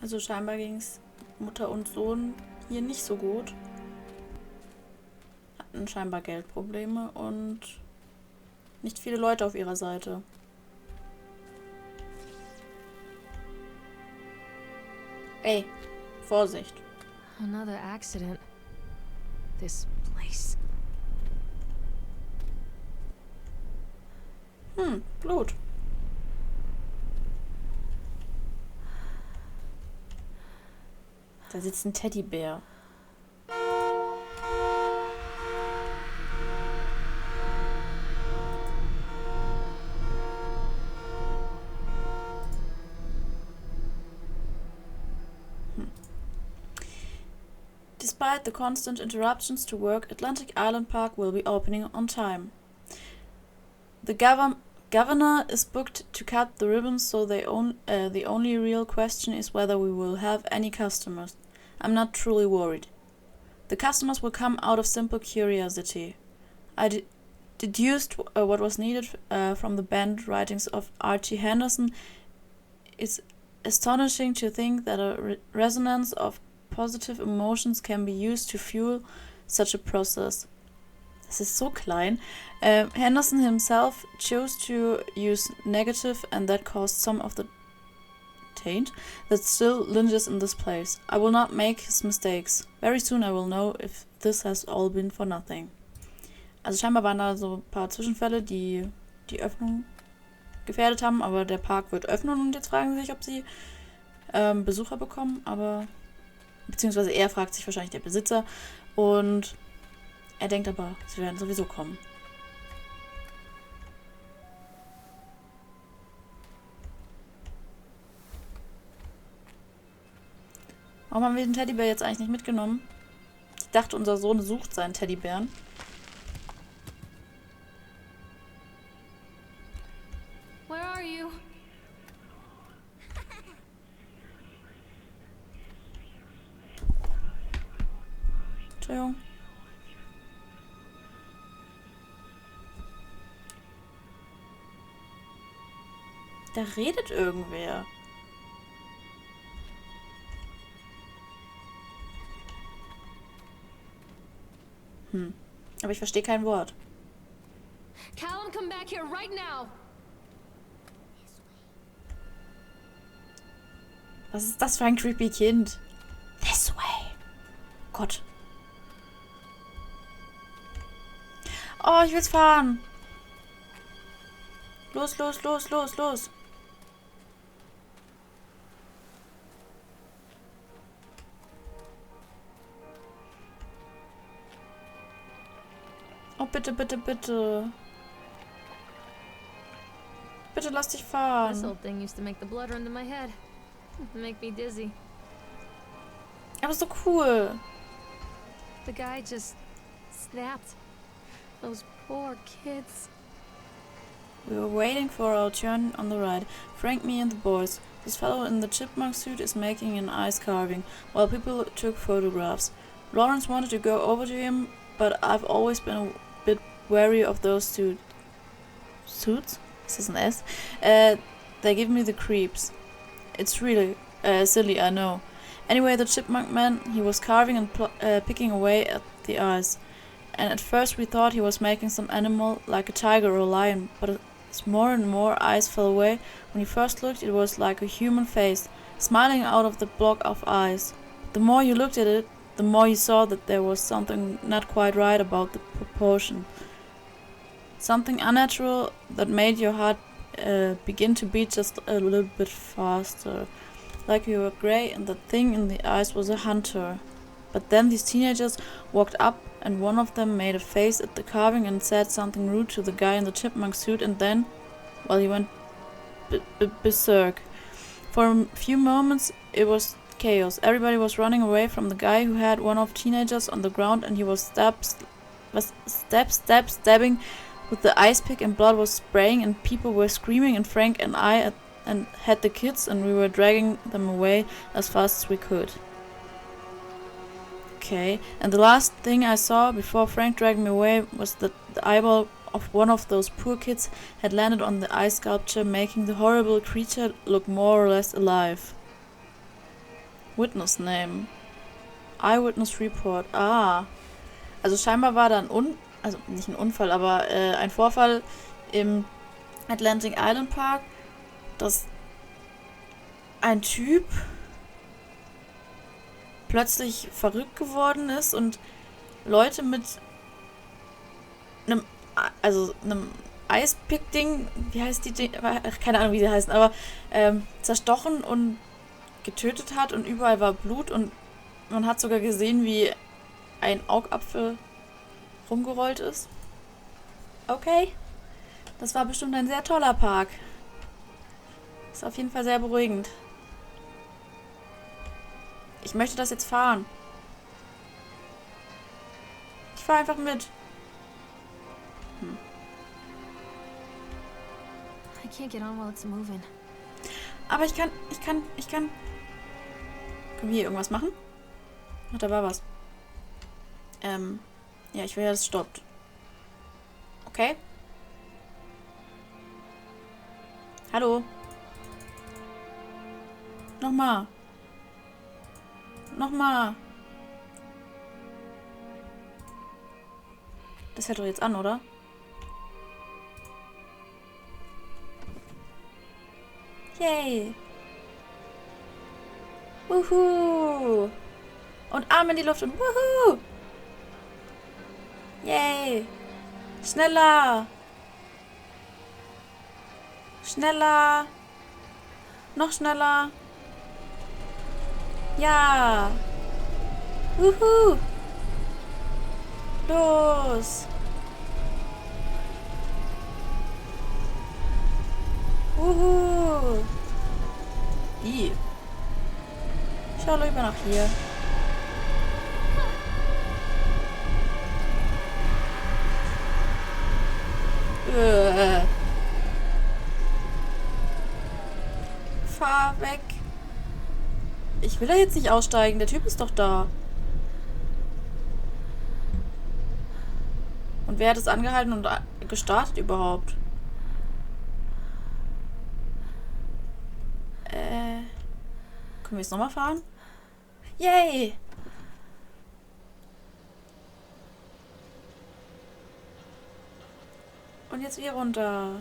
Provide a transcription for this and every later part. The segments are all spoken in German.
Also scheinbar ging es Mutter und Sohn hier nicht so gut. Hatten scheinbar Geldprobleme und nicht viele Leute auf ihrer Seite. Ey, Vorsicht. Another accident. This place. Blut. Da sitzt ein Teddybär. Despite the constant interruptions to work, Atlantic Island Park will be opening on time. The governor is booked to cut the ribbons, so the only real question is whether we will have any customers. I'm not truly worried. The customers will come out of simple curiosity. I deduced what was needed from the banned writings of Archie Henderson. It's astonishing to think that a resonance of positive emotions can be used to fuel such a process. Das ist so klein. Henderson himself chose to use negative, and that caused some of the taint that still lingers in this place. I will not make his mistakes. Very soon I will know if this has all been for nothing. Also scheinbar waren da so ein paar Zwischenfälle, die die Öffnung gefährdet haben, aber der Park wird öffnen und jetzt fragen sie sich, ob sie Besucher bekommen, aber beziehungsweise er fragt sich wahrscheinlich der Besitzer und er denkt aber, sie werden sowieso kommen. Warum haben wir den Teddybär jetzt eigentlich nicht mitgenommen? Ich dachte, unser Sohn sucht seinen Teddybären. Where are you? Entschuldigung. Da redet irgendwer. Aber ich verstehe kein Wort. Callum, come back here right now. Was ist das für ein creepy Kind? This way. Gott. Oh, ich will's fahren. Los, los, los, los, los. Oh, bitte, bitte, bitte. Bitte lass dich This fahren. old thing used to make the blood run to my head. Make me dizzy. Aber so cool. The guy just snapped. Those poor kids. We were waiting for our turn on the right. Frank, me and the boys. This fellow in the chipmunk suit is making an ice carving, while people took photographs. Lawrence wanted to go over to him, but I've always been a bit wary of those suits? Is this an S? They give me the creeps. It's really silly, I know. Anyway, the chipmunk man, he was carving and picking away at the ice. And at first we thought he was making some animal, like a tiger or a lion, but as more and more ice fell away, when he first looked it was like a human face, smiling out of the block of ice. The more you looked at it, the more you saw that there was something not quite right about the proportion. Something unnatural that made your heart begin to beat just a little bit faster. Like you were grey and the thing in the eyes was a hunter. But then these teenagers walked up and one of them made a face at the carving and said something rude to the guy in the chipmunk suit, and then, well, he went berserk. For a few moments it was chaos. Everybody was running away from the guy who had one of teenagers on the ground, and he was stabbing with the ice pick, and blood was spraying and people were screaming, and Frank and I had the kids and we were dragging them away as fast as we could. Okay, and the last thing I saw before Frank dragged me away was that the eyeball of one of those poor kids had landed on the ice sculpture, making the horrible creature look more or less alive. Witness Name. Eyewitness Report. Ah. Also scheinbar war da also nicht ein Unfall, aber ein Vorfall im Atlantic Island Park, dass ein Typ plötzlich verrückt geworden ist und Leute mit einem Eispick-Ding, wie heißt die Ding? Keine Ahnung, wie sie heißen, aber zerstochen und getötet hat und überall war Blut und man hat sogar gesehen, wie ein Augapfel rumgerollt ist. Okay. Das war bestimmt ein sehr toller Park. Ist auf jeden Fall sehr beruhigend. Ich möchte das jetzt fahren. Ich fahre einfach mit. I can't get on while it's moving. Aber ich kann. Können wir hier irgendwas machen? Ach, da war was. Ja, ich will ja, dass es stoppt. Okay. Hallo. Nochmal. Nochmal. Das hält doch jetzt an, oder? Yay. Wuhu. Und Arme in die Luft und wuhu. Yay. Schneller. Schneller. Noch schneller. Ja. Wuhu. Los. Wuhu. Schau lieber nach hier. Fahr weg. Ich will da jetzt nicht aussteigen. Der Typ ist doch da. Und wer hat es angehalten und gestartet überhaupt? Können wir jetzt nochmal fahren? Yay! Und jetzt wieder runter.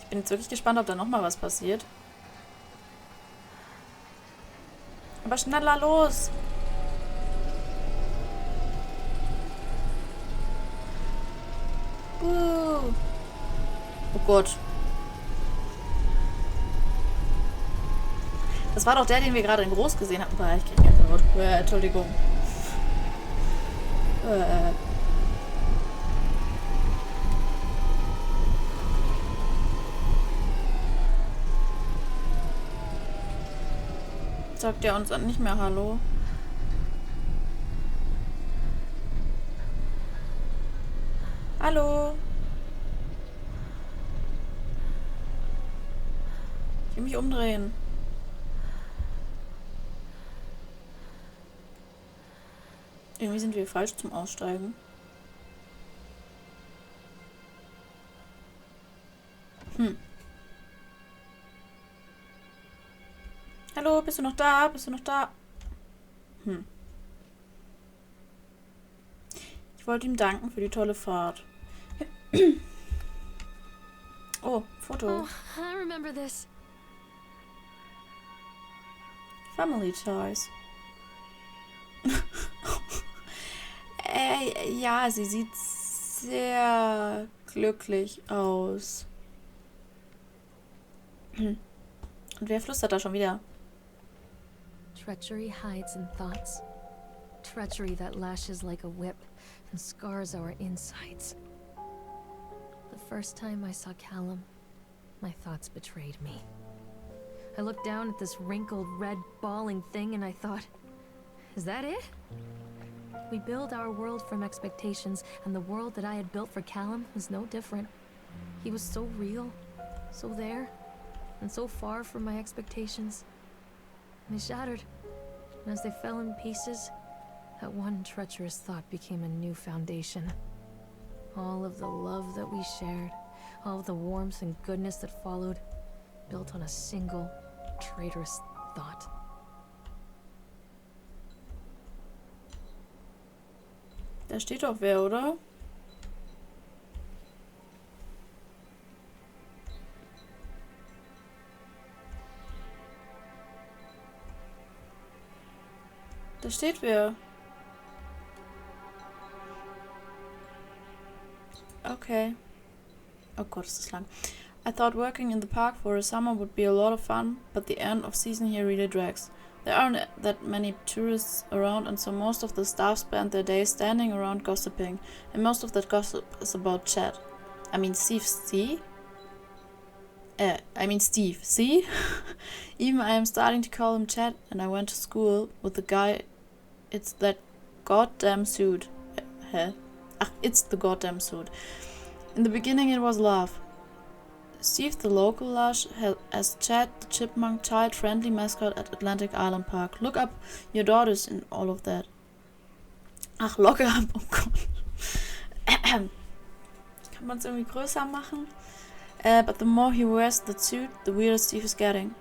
Ich bin jetzt wirklich gespannt, ob da nochmal was passiert. Aber schneller los! Oh Gott. Das war doch der, den wir gerade in groß gesehen hatten. Ich krieg Gänsehaut. Entschuldigung. Sagt er uns nicht mehr Hallo? Hallo? Ich will mich umdrehen. Irgendwie sind wir falsch zum Aussteigen. Hallo, bist du noch da? Bist du noch da? Ich wollte ihm danken für die tolle Fahrt. Oh, Foto. Oh, I remember this. Family Ties. Ja, sie sieht sehr glücklich aus. Und wer flüstert da schon wieder? Treachery hides in thoughts. Treachery that lashes like a whip and scars our insides. The first time I saw Callum, my thoughts betrayed me. I looked down at this wrinkled, red, bawling thing and I thought, is that it? We build our world from expectations, and the world that I had built for Callum was no different. He was so real, so there, and so far from my expectations. And they shattered, and as they fell in pieces, that one treacherous thought became a new foundation. All of the love that we shared, all of the warmth and goodness that followed, built on a single traitorous thought. Da steht doch wer, oder? Da steht wer. Okay. Oh Gott, ist das lang. I thought working in the park for a summer would be a lot of fun, but the end of season here really drags. There aren't that many tourists around, and so most of the staff spend their days standing around gossiping, and most of that gossip is about Chad. I mean Steve, see? Steve, see? Even I am starting to call him Chad, and I went to school with the guy. It's that goddamn suit. It's the goddamn suit. In the beginning it was love. Steve the local lush as Chad the chipmunk child-friendly mascot at Atlantic Island Park. Look up your daughters in all of that. Ach, lock up, oh Gott. Kann man es irgendwie größer machen? But the more he wears the suit, the weirder Steve is getting.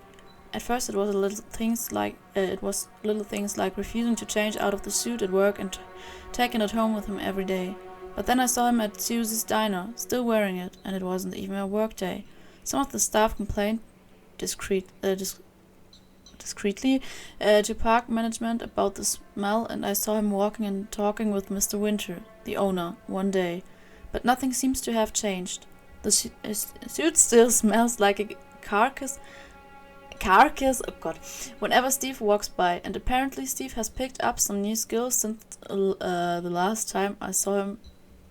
At first it was little things like refusing to change out of the suit at work and taking it home with him every day. But then I saw him at Susie's diner, still wearing it, and it wasn't even a work day. Some of the staff complained discreetly to park management about the smell, and I saw him walking and talking with Mr. Winter, the owner, one day. But nothing seems to have changed. The suit still smells like a carcass, oh god, whenever Steve walks by, and apparently Steve has picked up some new skills since the last time I saw him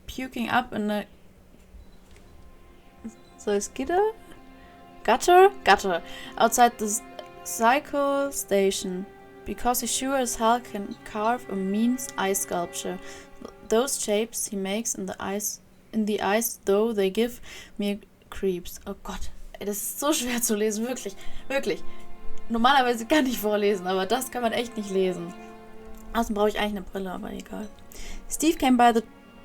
puking up in a gutter outside the cycle station, because he sure as hell can carve a mean ice sculpture. Those shapes he makes in the ice, though, they give me creeps. Oh Gott, ey, das ist so schwer zu lesen, wirklich, wirklich. Normalerweise kann ich vorlesen, aber das kann man echt nicht lesen. Außerdem brauche ich eigentlich eine Brille, aber egal. Steve came by the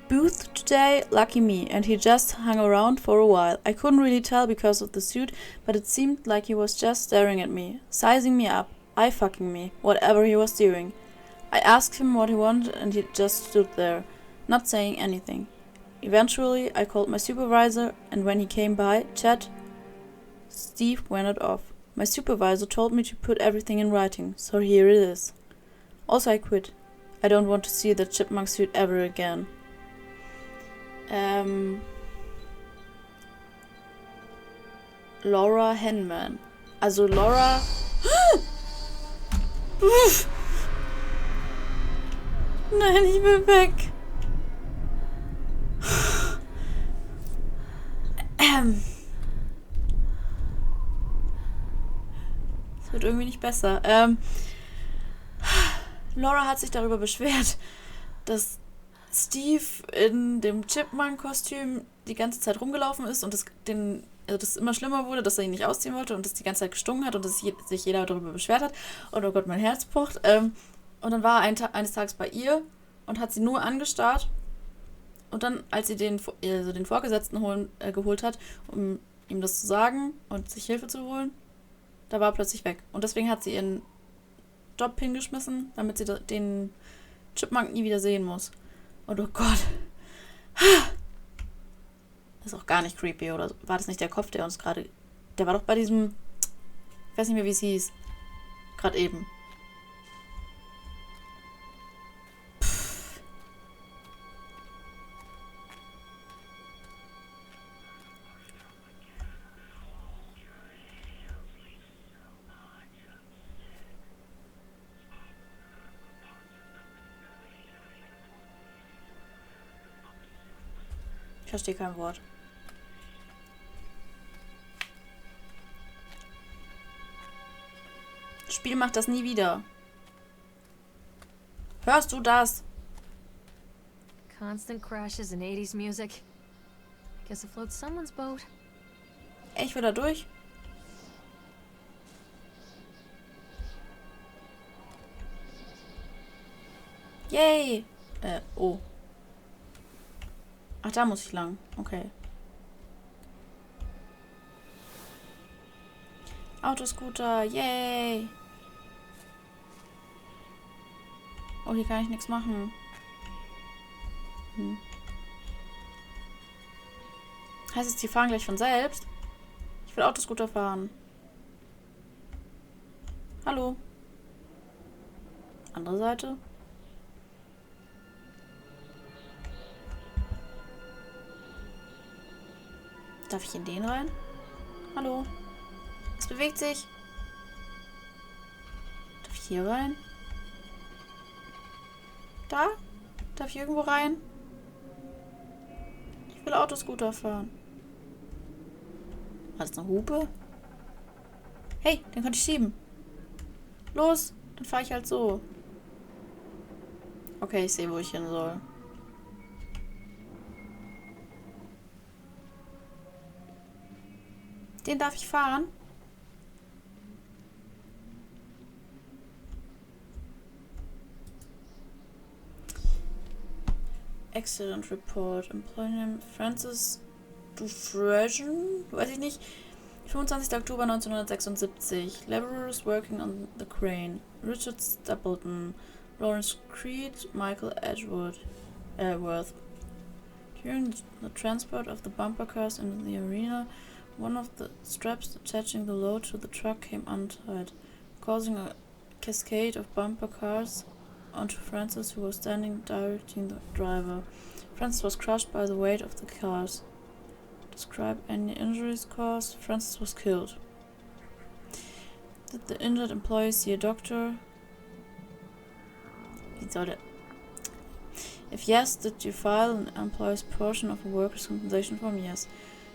booth today, lucky me, and he just hung around for a while. I couldn't really tell because of the suit, but it seemed like he was just staring at me, sizing me up, eye-fucking me, whatever he was doing. I asked him what he wanted, and he just stood there, not saying anything. Eventually, I called my supervisor, and when he came by, Steve went it off. My supervisor told me to put everything in writing, so here it is. Also, I quit. I don't want to see that chipmunk suit ever again. Laura Henman. Also Laura... Nein, ich bin weg. Es wird irgendwie nicht besser. Laura hat sich darüber beschwert, dass Steve in dem Chipmunk-Kostüm die ganze Zeit rumgelaufen ist und das immer schlimmer wurde, dass er ihn nicht ausziehen wollte und das die ganze Zeit gestunken hat und dass sich jeder darüber beschwert hat. Und oh Gott, mein Herz pocht. Und dann war er eines Tages bei ihr und hat sie nur angestarrt. Und dann, als sie den Vorgesetzten geholt hat, um ihm das zu sagen und sich Hilfe zu holen, da war er plötzlich weg. Und deswegen hat sie ihren Job hingeschmissen, damit sie den Chipmunk nie wieder sehen muss. Und oh Gott. Das ist auch gar nicht creepy, oder war das nicht der Kopf, der uns gerade... Der war doch bei diesem... Ich weiß nicht mehr, wie es hieß. Gerade eben. Ich verstehe kein Wort. Das Spiel macht das nie wieder. Hörst du das? Constant crashes in 80s music. Guess it floats someone's boat. Ey, ich will da durch. Yay! Oh. Ach, da muss ich lang. Okay. Autoscooter, yay! Oh, hier kann ich nichts machen. Heißt es, die fahren gleich von selbst? Ich will Autoscooter fahren. Hallo? Andere Seite? Darf ich in den rein? Hallo? Es bewegt sich. Darf ich hier rein? Da? Darf ich irgendwo rein? Ich will Autoscooter fahren. War das eine Hupe? Hey, den konnte ich schieben. Los, dann fahre ich halt so. Okay, ich sehe, wo ich hin soll. Den darf ich fahren? Accident Report. Employee name Francis Dufresne? Weiß ich nicht. 25. Oktober 1976. Laborers working on the crane. Richard Stapleton. Lawrence Creed. Michael Edgeworth. During the transport of the bumper cars into the arena, one of the straps attaching the load to the truck came untied, causing a cascade of bumper cars onto Francis, who was standing directing the driver. Francis was crushed by the weight of the cars. Describe any injuries caused. Francis was killed. Did the injured employee see a doctor? If yes, did you file an employee's portion of a workers' compensation form? Yes.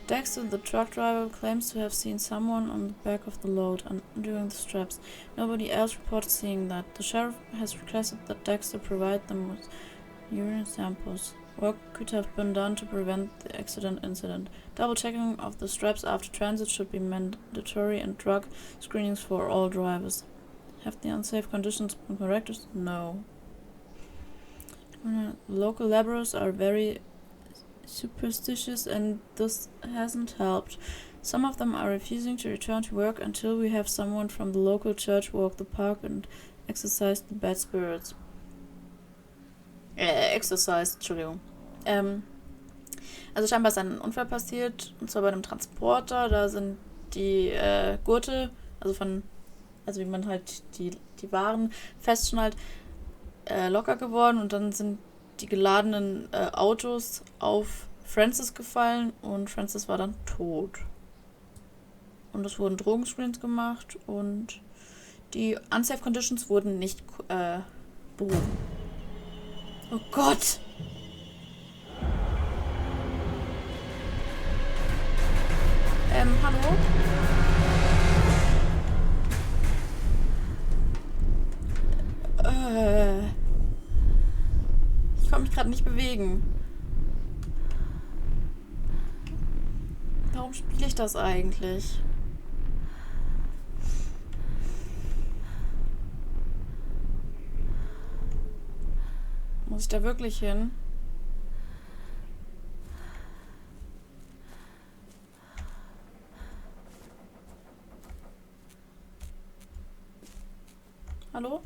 Dexter, the truck driver, claims to have seen someone on the back of the load undoing the straps. Nobody else reported seeing that. The sheriff has requested that Dexter provide them with urine samples. What could have been done to prevent the incident? Double checking of the straps after transit should be mandatory, and drug screenings for all drivers. Have the unsafe conditions been corrected? No. Local laborers are very superstitious, and this hasn't helped. Some of them are refusing to return to work until we have someone from the local church walk the park and exorcise the bad spirits. Entschuldigung. Also scheinbar ist ein Unfall passiert, und zwar bei einem Transporter. Da sind die Gurte, also wie man halt die Waren festschnallt, locker geworden, und dann sind die geladenen Autos auf Francis gefallen und Francis war dann tot. Und es wurden Drogenscreens gemacht und die Unsafe Conditions wurden nicht behoben. Oh Gott! Hallo? Ich kann mich gerade nicht bewegen. Warum spiele ich das eigentlich? Muss ich da wirklich hin? Hallo?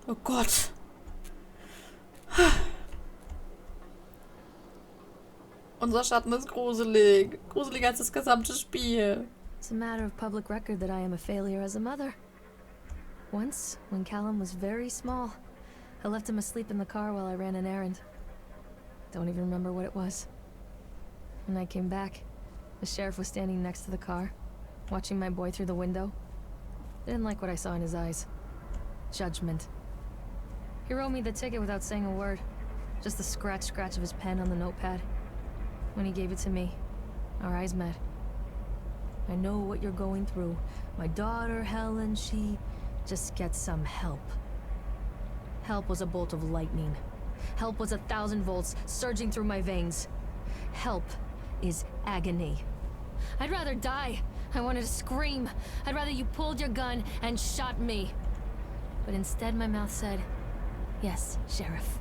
Oh Gott. Unser Schatten ist gruselig. Gruseliger als das gesamte Spiel. It's a matter of public record that I am a failure as a mother. Once, when Callum was very small, I left him asleep in the car while I ran an errand. Don't even remember what it was. When I came back, the sheriff was standing next to the car, watching my boy through the window. Didn't like what I saw in his eyes. Judgment. He wrote me the ticket without saying a word. Just the scratch of his pen on the notepad. When he gave it to me, our eyes met. I know what you're going through. My daughter, Helen, she just gets some help. Help was a bolt of lightning. Help was 1,000 volts surging through my veins. Help is agony. I'd rather die. I wanted to scream. I'd rather you pulled your gun and shot me. But instead my mouth said, yes, Sheriff.